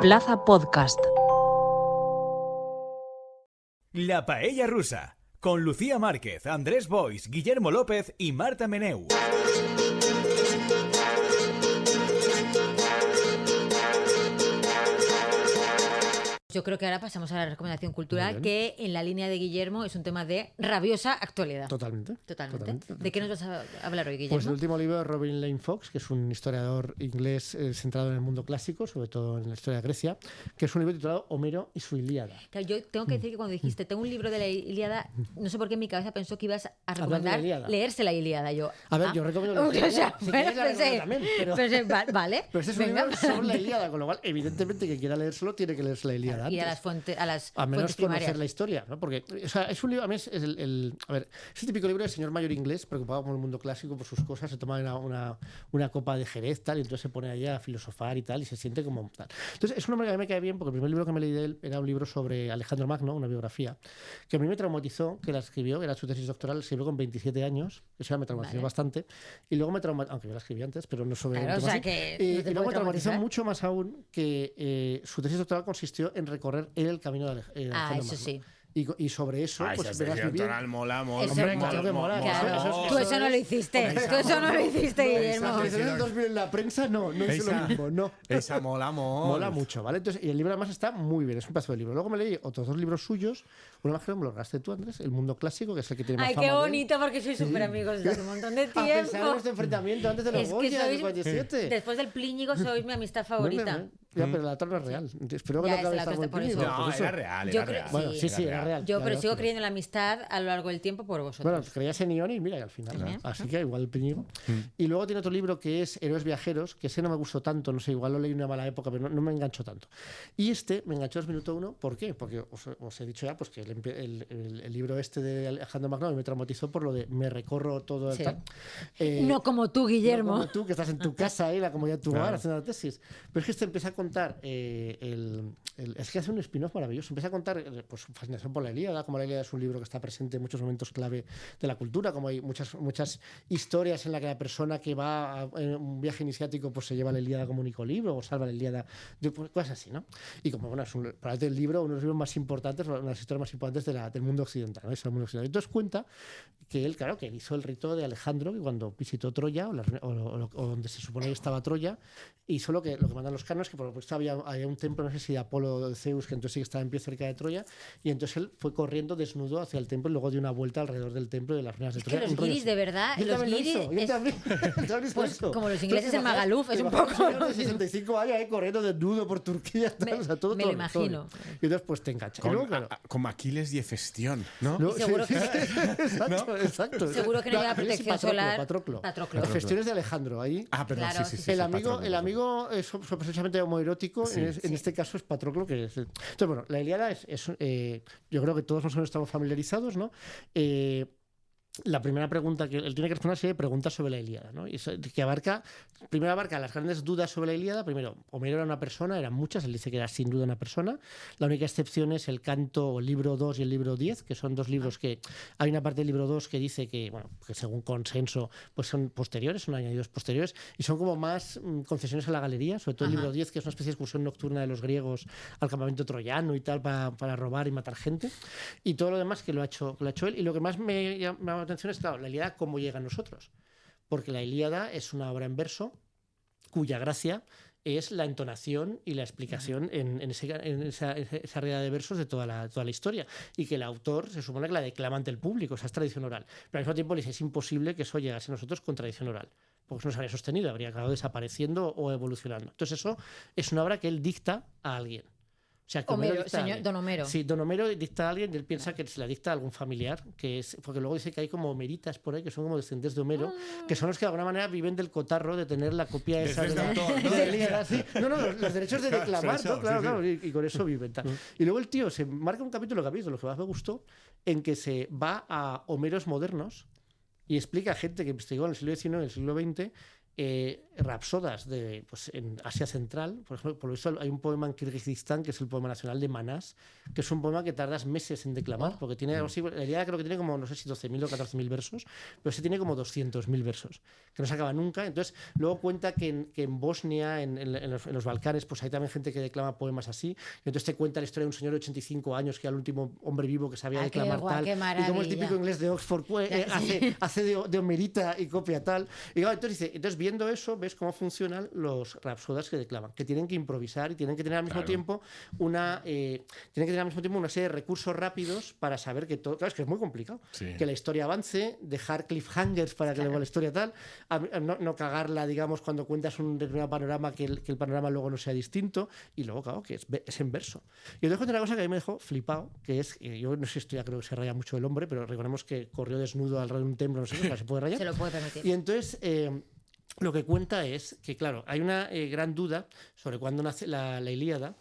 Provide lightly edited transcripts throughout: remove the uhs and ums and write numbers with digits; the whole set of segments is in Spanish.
Plaza Podcast. La Paella Rusa, con Lucía Márquez, Andrés Boix, Guillermo López y Marta Meneu. Yo creo que ahora pasamos a la recomendación cultural, que en la línea de Guillermo es un tema de rabiosa actualidad. Totalmente. ¿De qué nos vas a hablar hoy, Guillermo? Pues el último libro de Robin Lane Fox, que es un historiador inglés centrado en el mundo clásico, sobre todo en la historia de Grecia, que es un libro titulado Homero y su Ilíada. Claro, yo tengo que decir que cuando dijiste tengo un libro de la Ilíada, no sé por qué en mi cabeza pensó que ibas a recomendar leerse la Ilíada. Yo recomiendo la Ilíada. Si quieres la recomiendo también, pero vale. Pero este es un libro sobre la Ilíada, con lo cual, evidentemente, que quiera leérselo tiene que leerse la Ilíada antes. Y a las fuentes a menos primarias. Conocer la historia, ¿no? Porque, o sea, es un libro, a mí es el típico libro del señor mayor inglés preocupado por el mundo clásico, por sus cosas, se toma una copa de Jerez, tal, y entonces se pone allá a filosofar y tal, y se siente como tal. Entonces, es un hombre que a mí me cae bien, porque el primer libro que me leí de él era un libro sobre Alejandro Magno, una biografía, que a mí me traumatizó, que la escribió, era su tesis doctoral, la escribió con 27 años, eso ya me traumatizó bastante, y luego me traumatizó, aunque yo la escribí antes, pero no sobre claro, un tema así, que y luego me traumatizó mucho más aún que su tesis doctoral consistió en recorrer el camino de Alejandro Magno. Eso sí. Y sobre eso, pues verás vivir. Mola. Hombre, claro que mola. Claro. Tú eso no lo hiciste. Guillermo. En el 2000 en la prensa no hice lo mismo. No. Esa mola mucho, ¿vale? Entonces, y el libro además está muy bien, es un pedazo de libro. Luego me leí otros dos libros suyos. Uno más que me lo ganaste tú, Andrés, El Mundo Clásico, que es el que tiene más fama. Ay, qué bonito, porque sois súper amigos desde hace un montón de tiempo. A pesar de este enfrentamiento antes de los Goya, del 47. Después del Plíñigo sois mi amistad favorita. Ya, pero la otra no es real. Espero que no acabe estar muy Plíñigo. No, era real. Bueno, sí, era real. Pero sigo creyendo en la amistad a lo largo del tiempo por vosotros. Bueno, creías en Ioni y mira, y al final. Así que igual el Plíñigo. Y luego tiene otro libro que es Héroes Viajeros, que ese no me gustó tanto, no sé, igual lo leí en una mala época, pero no me enganchó tanto. Y este me enganchó desde minuto uno. ¿Por qué? Porque os he dicho ya pues que el libro este de Alejandro Magno me traumatizó por lo de me recorro todo el tal. No como tú, Guillermo. No como tú, que estás en tu casa ahí, la comunidad de tu hogar, haciendo la tesis. Pero es que este empieza a contar es que hace un spin-off maravilloso. Empieza a contar pues, su fascinación por la Ilíada, como la Ilíada es un libro que está presente en muchos momentos clave de la cultura, como hay muchas historias en las que la persona que va a un viaje iniciático pues se lleva la Ilíada como único libro o salva la Ilíada, pues, cosas así, ¿no? Y como bueno, es probablemente el libro, uno de los libros más importantes, una de las historias más importantes del mundo occidental, ¿no? Es el mundo occidental. Entonces cuenta que él, claro, que él hizo el rito de Alejandro, que cuando visitó Troya, o donde se supone que estaba Troya, y solo que lo que mandan los cánones es que por lo visto había un templo, no sé si de Apolo o de Zeus, que entonces sí que estaba en pie cerca de Troya, y entonces él fue corriendo desnudo hacia el templo y luego dio una vuelta alrededor del templo de las ruinas de Troya. Es que los guiris, de verdad, los guiris pues como los ingleses en Magaluf, es un poco... De 65 años corriendo desnudo por Turquía, todo, me lo imagino. Y entonces pues te engancha. Con Aquiles y Hefestión, ¿no? Seguro que exacto. Seguro que no lleva protección solar. Patroclo. Hefestión es de Alejandro, ahí. Perdón, claro, sí. El amigo es precisamente homoerótico, en este caso es Patroclo, que es... Entonces, bueno, la Ilíada yo creo que todos nosotros estamos familiarizados, ¿no? La primera pregunta que él tiene que responder es preguntas sobre la Ilíada, ¿no? Y primero abarca las grandes dudas sobre la Ilíada. Primero, Homero era una persona, eran muchas, él dice que era sin duda una persona. La única excepción es el canto, o el libro 2 y el libro 10, que son dos libros que hay una parte del libro 2 que dice que según consenso pues son posteriores, son añadidos posteriores y son como más concesiones a la galería, sobre todo el libro 10, que es una especie de excursión nocturna de los griegos al campamento troyano y tal para robar y matar gente, y todo lo demás que lo ha hecho él. Y lo que más me llama la atención es, claro, la Ilíada cómo llega a nosotros, porque la Ilíada es una obra en verso cuya gracia es la entonación y la explicación en esa realidad de versos de toda la historia, y que el autor se supone que la declama ante el público, esa es tradición oral, pero al mismo tiempo le dice, es imposible que eso llegase a nosotros con tradición oral, porque no se habría sostenido, habría acabado desapareciendo o evolucionando. Entonces eso es una obra que él dicta a alguien. O sea, Don Homero. Sí, Don Homero dicta a alguien y él piensa que se la dicta a algún familiar, porque luego dice que hay como homeritas por ahí que son como descendientes de Homero, que son los que de alguna manera viven del cotarro de tener la copia esa de la Ilíada. Los derechos de declamar, ¿no? Claro, y con eso viven. Y luego el tío se marca un capítulo que lo que más me gustó, en que se va a Homeros modernos y explica a gente que investigó en el siglo XIX y en el siglo XX rapsodas pues, en Asia Central. Por ejemplo, por lo visto hay un poema en Kirguistán que es el poema nacional de Manás, que es un poema que tardas meses en declamar, porque tiene algo así, la idea creo que tiene como, no sé si 12.000 o 14.000 versos, pero sí tiene como 200.000 versos, que no se acaba nunca. Entonces, luego cuenta que en Bosnia, en los Balcanes, pues hay también gente que declama poemas así, y entonces te cuenta la historia de un señor de 85 años que era el último hombre vivo que sabía declamar tal, y como el típico inglés de Oxford hace de homerita y copia tal. Y claro, entonces viendo eso, ves cómo funcionan los rapsodas que declaman, que tienen que improvisar y tienen que tener al mismo tiempo una serie de recursos rápidos para saber que todo, claro, es que es muy complicado, que la historia avance, dejar cliffhangers para que luego la historia tal, no cagarla, digamos, cuando cuentas un determinado panorama, que el panorama luego no sea distinto, y luego, claro, que es en verso. Y os dejo una cosa que a mí me dejó flipado, que es, yo no sé, esto ya creo que se raya mucho el hombre, pero recordemos que corrió desnudo alrededor de un templo, no sé, se puede rayar. Se lo puede permitir. Y entonces, lo que cuenta es que, claro, hay una gran duda sobre cuándo nace la Ilíada.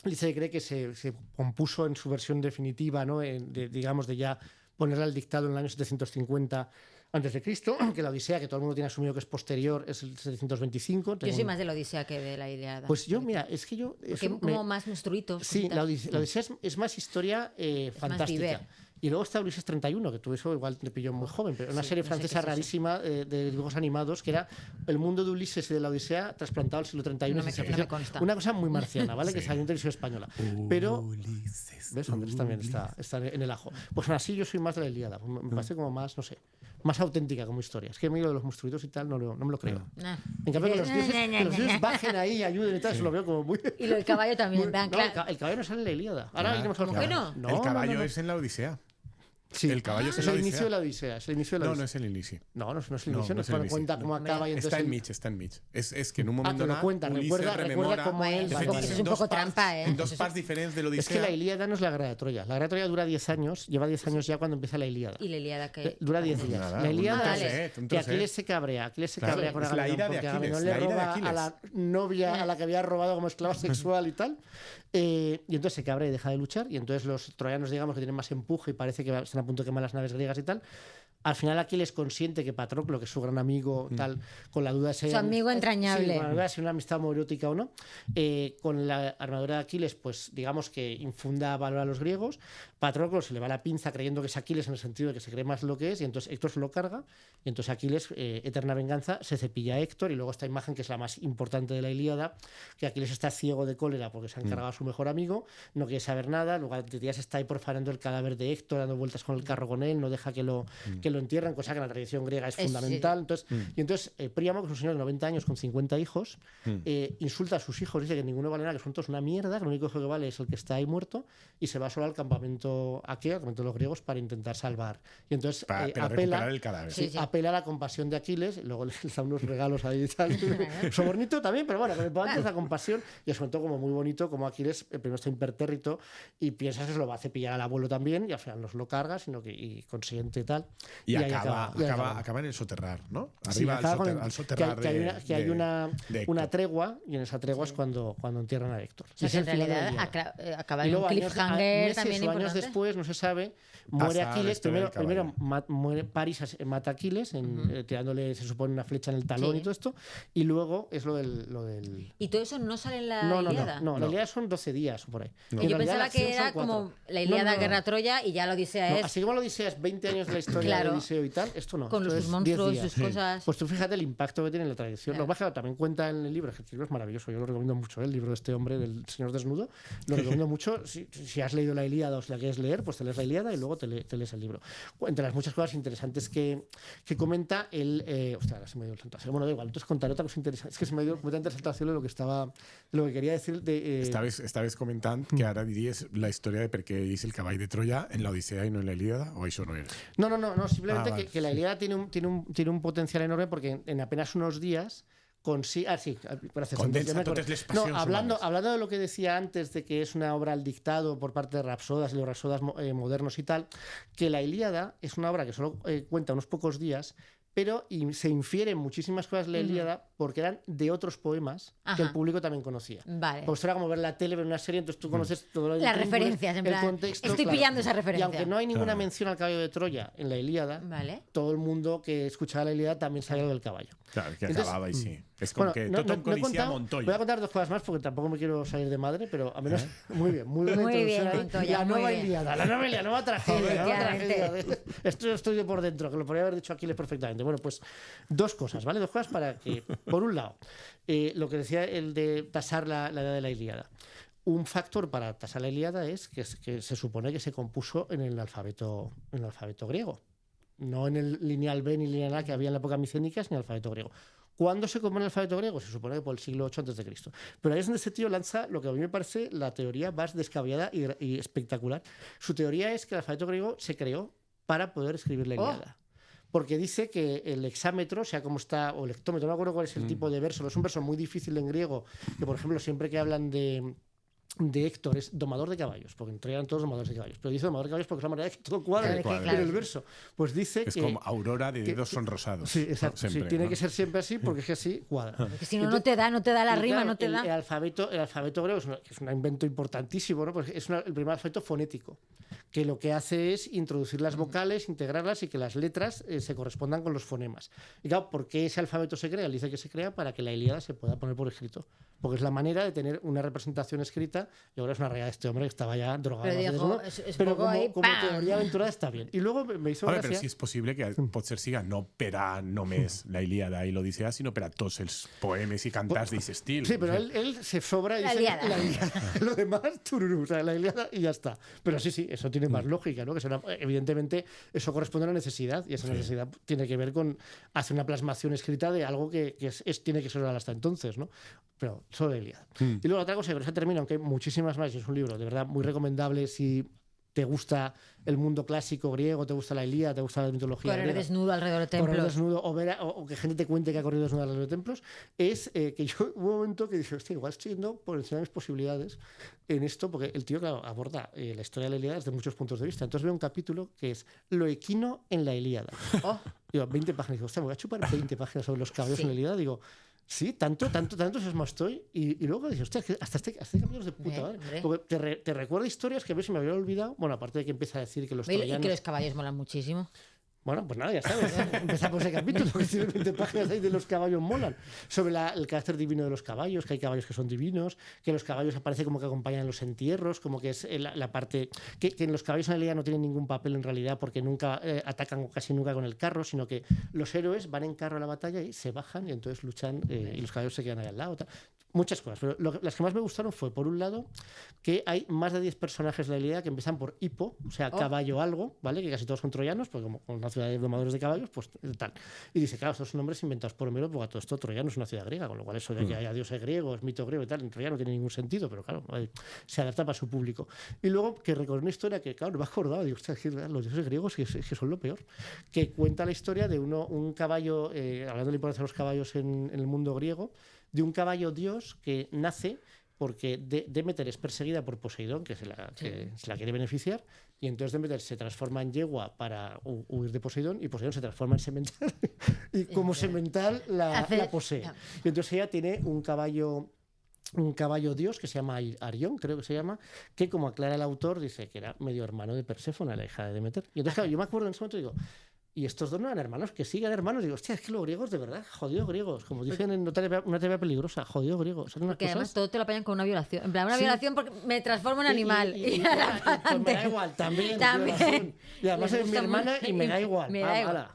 Dice que cree que se compuso en su versión definitiva, ¿no? Digamos, de ya ponerla al dictado en el año 750 a.C., que la Odisea, que todo el mundo tiene asumido que es posterior, es el 725. Yo soy más de la Odisea que de la Ilíada. Pues yo, mira, es que yo... Como más monstruitos. Sí, la Odisea es más historia fantástica. Más y luego está Ulises 31, que tú eso igual te pilló muy joven, pero una serie francesa rarísima de dibujos animados, que era el mundo de Ulises y de la Odisea trasplantado al siglo 31. No me consta. Una cosa muy marciana, ¿vale? Que salió en televisión española. Pero, Ulises, ¿ves? Andrés también está en el ajo. Pues aún así yo soy más de la Ilíada. Me parece como más, no sé, más auténtica como historia. Es que a mí lo de los monstruitos y tal no me lo creo. En cambio, que los dioses bajen ahí, ayuden y tal, eso lo veo como muy... Y lo del caballo también. El caballo no sale en la Ilíada. Ahora iremos al caballo. ¿No? El caballo es en la Odisea. Sí. El caballo es el inicio de la Odisea. No es el inicio. No es el inicio. No es cuando cuenta cómo acaba y entonces... Está en Mitch. Es que en un momento lo cuenta, recuerda cómo él... Es un poco trampa, ¿eh? En dos partes diferentes de la Odisea. Es que la Ilíada no es la guerra de Troya. La guerra de Troya dura 10 años, lleva 10 años ya cuando empieza la Ilíada. ¿Y la Ilíada qué? Dura 10 días. Nada, la Ilíada es que Aquiles se cabrea. Con Agamenón, porque Agamenón le roba a la novia a la que había robado como esclava sexual y tal. Y entonces se cabrea y deja de luchar. Y entonces los troyanos, digamos, que tienen más empuje y parece que están a punto de quemar las naves griegas y tal. Al final Aquiles consiente que Patroclo, que es su gran amigo, tal, con la duda de ser... Su amigo entrañable. Sí, con la duda de si una amistad homoerótica o no. Con la armadura de Aquiles, pues digamos que infunda valor a los griegos. Patroclo se le va la pinza creyendo que es Aquiles en el sentido de que se cree más lo que es, y entonces Héctor se lo carga. Y entonces Aquiles, eterna venganza, se cepilla a Héctor. Y luego esta imagen, que es la más importante de la Ilíada, que Aquiles está ciego de cólera porque se ha encargado a su mejor amigo, no quiere saber nada. Luego Tetías está ahí profanando el cadáver de Héctor, dando vueltas con el carro con él, no deja que lo entierran, cosa que en la tradición griega es fundamental. Entonces, Príamo, que es un señor de 90 años con 50 hijos, insulta a sus hijos, dice que ninguno vale nada, que son todos una mierda, que lo único que vale es el que está ahí muerto, y se va solo al campamento aqueo, al campamento de los griegos, para intentar salvar. Y entonces para apela, recuperar el cadáver. Apela a la compasión de Aquiles, luego le da unos regalos ahí y tal. Sobornito también, pero bueno, antes la compasión, y es todo como muy bonito, como Aquiles primero está impertérrito y piensas que se lo va a cepillar al abuelo también, y al final no se lo carga, sino que y consiente y tal. Y acaba en el soterrar, ¿no? Arriba al soterrar que hay una tregua, y en esa tregua es cuando entierran a Héctor. O sea, que en realidad acaba en un cliffhanger también importante. Años después, no se sabe, muere Aquiles. Primero muere París, mata a Aquiles, tirándole, se supone, una flecha en el talón y todo esto. Y luego es lo del... ¿Y todo eso no sale en la Ilíada? No, la Ilíada son 12 días por ahí. No. Yo pensaba que era como la Ilíada, Guerra Troya, y ya la Odisea es... Así como la Odisea es 20 años de la historia de Odiseo y tal, esto no. Con sus monstruos, sus cosas... Pues tú fíjate el impacto que tiene en la tradición. Lo que pasa es que también cuenta en el libro, el libro es maravilloso, yo lo recomiendo mucho, el libro de este hombre, del señor desnudo, lo recomiendo mucho. Si has leído la Ilíada o si la quieres leer, pues te lees la Ilíada y luego te lees el libro. Entre las muchas cosas interesantes que comenta, él... ahora se me dio el santo. Bueno, da igual, entonces contaré otra cosa interesante. Es que se me dio completamente el santo de lo que quería decir. Estaves comentant que ara diries la història de per què és el cavall de Troya en la Odisea y no en la Ilíada, o eso no era. No, simplemente vale. que la Ilíada tiene un potencial enorme porque en apenas unos días condensa totes les passions hablando de lo que decía antes de que es una obra al dictado por parte de rapsodas y los rapsodas modernos y tal, que la Ilíada es una obra que solo cuenta unos pocos días, pero se infieren muchísimas cosas de la Ilíada porque eran de otros poemas que el público también conocía. Vale. Pues era como ver la tele, ver una serie, entonces tú conoces todo las referencias, en plan, contexto. estoy pillando esa referencia. Y aunque no hay ninguna mención al caballo de Troya en la Ilíada, todo el mundo que escuchaba la Ilíada también sabía lo del caballo. Claro, que acababa y sí. Es como que Tothom Codicea Montoya. Voy a contar 2 cosas más porque tampoco me quiero salir de madre, pero a menos muy bien, muy buena muy bien, introducción Montoya, la nueva Ilíada, la nueva tragedia. Esto estoy yo por dentro, que lo podría haber dicho Aquiles perfectamente. Bueno, pues 2 cosas, ¿vale? 2 cosas para que, por un lado, lo que decía el de tasar la edad de la Ilíada. Un factor para tasar la Ilíada es que se supone que se compuso en el alfabeto griego. No en el lineal B ni lineal A que había en la época micénica, sino en el alfabeto griego. ¿Cuándo se compone el alfabeto griego? Se supone que por el siglo VIII a.C. Pero ahí es donde este tío lanza lo que a mí me parece la teoría más descabellada y espectacular. Su teoría es que el alfabeto griego se creó para poder escribir la Ilíada. Porque dice que el hexámetro, o sea, como está, o el hectómetro, no me acuerdo cuál es el tipo de verso, es un verso muy difícil en griego, que por ejemplo siempre que hablan de Héctor es domador de caballos, porque en Troya eran todos domadores de caballos, pero dice domador de caballos porque es la manera de que todo cuadre en el verso. Pues dice es como aurora de dedos sonrosados. Sí, exacto. Siempre, tiene que ser siempre así porque es que así cuadra. Porque si no, no te da la rima, no te da. El alfabeto griego es un invento importantísimo, ¿no? Pues es el primer alfabeto fonético, que lo que hace es introducir las vocales, integrarlas y que las letras se correspondan con los fonemas. Y claro, ¿por qué ese alfabeto se crea? Él dice que se crea para que la Ilíada se pueda poner por escrito, porque es la manera de tener una representación escrita. Y ahora es una realidad de este hombre que estaba ya drogado. Pero como teoría aventurada está bien. Y luego me hizo gracia... Però sí és possible que potser siga no per a només la Ilíada i l'Odissea, sinó per a tots els poemes i cantars d'aquest estil. Sí, pero él se sobra y dice la Ilíada. Lo demás, tururú, o sea, la Ilíada y ya está. Pero sí, eso tiene más lógica, ¿no? Que será, evidentemente eso corresponde a una necesidad y esa necesidad tiene que ver con hacer una plasmación escrita de algo que tiene que ser oral hasta entonces, ¿no? Pero solo la Ilíada. Y luego otra cosa que se termina, aunque hay muchísimas más, y es un libro de verdad muy recomendable si te gusta el mundo clásico griego, te gusta la Ilíada, te gusta la mitología griega. Correr desnudo alrededor de templos. Correr desnudo o que gente te cuente que ha corrido desnudo alrededor de templos. Es que yo hubo un momento que dije, hostia, igual estoy yendo por encima de mis posibilidades en esto, porque el tío, claro, aborda la historia de la Ilíada desde muchos puntos de vista. Entonces veo un capítulo que es lo equino en la Ilíada. Digo, 20 páginas. Digo, hostia, me voy a chupar 20 páginas sobre los caballos en la Ilíada. Digo, sí, tanto sesmo estoy. Y luego dije, hostia, hasta este capítulo es de puta madre. Porque te recuerda historias que a veces me había olvidado. Bueno, aparte de que empieza a decir que los troyanos... Y que los caballos molan muchísimo. Bueno, pues nada, ya sabes. Empezamos ese capítulo, que tiene 20 páginas ahí de los caballos molan. Sobre el carácter divino de los caballos, que hay caballos que son divinos, que los caballos aparece como que acompañan los entierros, como que es la parte... Que en los caballos en realidad no tienen ningún papel en realidad porque nunca atacan casi nunca con el carro, sino que los héroes van en carro a la batalla y se bajan y entonces luchan y los caballos se quedan ahí al lado. Muchas cosas, pero las que más me gustaron fue, por un lado, que hay más de 10 personajes de la Ilíada que empiezan por hipo, o sea, caballo algo, ¿vale? Que casi todos son troyanos, porque como una ciudad de domadores de caballos, pues tal. Y dice, claro, estos son nombres inventados por Homero, porque todo esto Troyano es una ciudad griega, con lo cual eso de que haya dioses griegos, mito griego y tal, en Troya no tiene ningún sentido, pero claro, se adapta para su público. Y luego que recorre una historia que, claro, no me acordaba, digo, hostia, los dioses griegos que son lo peor, que cuenta la historia de un caballo, hablando de la importancia de los caballos en el mundo griego, de un caballo dios que nace porque Demeter es perseguida por Poseidón, que se la quiere beneficiar, y entonces Demeter se transforma en yegua para huir de Poseidón, y Poseidón se transforma en semental, y como semental la posee. Y entonces ella tiene un caballo dios que se llama Arión, creo que se llama, que como aclara el autor, dice que era medio hermano de Perséfone, la hija de Demeter. Y entonces, claro, yo me acuerdo en ese momento y digo, y estos dos no eran hermanos, que sigan hermanos. Digo, hostia, es que los griegos, de verdad, jodidos griegos. Como dicen en una teoría peligrosa, jodidos griegos. Porque además todo te lo apañan con una violación. En plan, una violación porque me transformo en animal. Y pues me da igual, también. Y además es mi hermana y me da igual. Me da igual.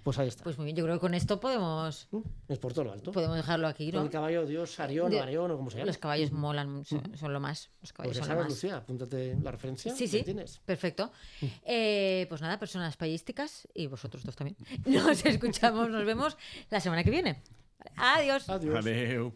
Pues ahí está. Pues muy bien, yo creo que con esto podemos... Es por todo lo alto. Podemos dejarlo aquí, ¿no? El caballo dios Arión o como se llama. Los caballos molan, son lo más. Los caballos pues son lo más. Lucía, apúntate la referencia. Sí, tienes. Perfecto. Pues nada, personas payísticas y vosotros dos también. Nos escuchamos, nos vemos la semana que viene. Adiós. Adiós. Adeu.